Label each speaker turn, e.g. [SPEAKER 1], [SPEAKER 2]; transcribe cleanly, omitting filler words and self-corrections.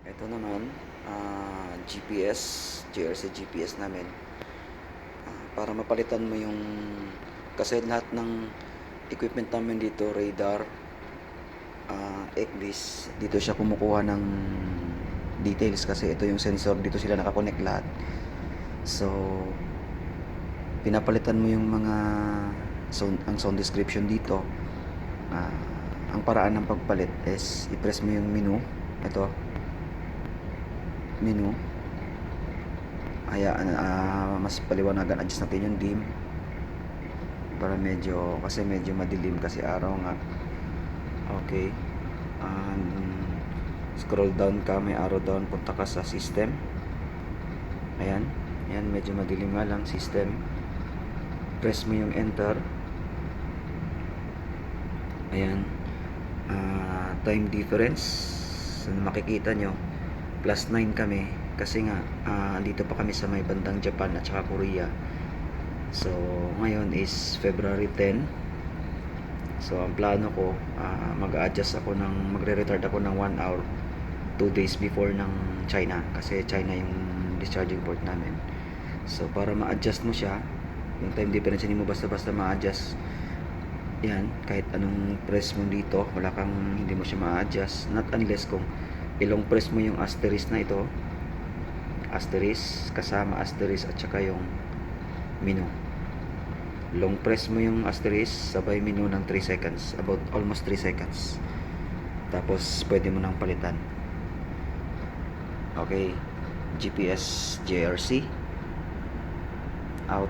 [SPEAKER 1] Ito naman, GPS, JRC GPS namin. Para mapalitan mo yung, kasi lahat ng equipment namin dito, radar, ECDIS, dito siya kumukuha ng details kasi ito yung sensor, dito sila nakakonect lahat. So, pinapalitan mo yung mga ang sound description dito. Ang paraan ng pagpalit is i-press mo yung menu. Ito, menu. Mas paliwanagan, adjust natin yung dim para kasi medyo madilim kasi araw nga. Okay, scroll down ka, may arrow down, punta ka sa system. Ayan, medyo madilim nga lang, system. Press mo yung enter. Ayan, time difference, so, makikita nyo +9 kami kasi nga dito pa kami sa may bandang Japan at saka Korea. So ngayon is February 10. So ang plano ko, mag-adjust ako magre-retard ako ng 1 hour 2 days before ng China kasi China yung discharging port namin. So para ma-adjust mo siya, yung time difference, hindi mo basta-basta ma-adjust yan, kahit anong press mo dito, hindi mo siya ma-adjust, not unless kung ilong press mo yung asterisk na ito, asterisk, kasama asterisk at saka yung menu. Long press mo yung asterisk, sabay menu ng 3 seconds, about almost 3 seconds, tapos pwede mo nang palitan. Okay, GPS JRC out.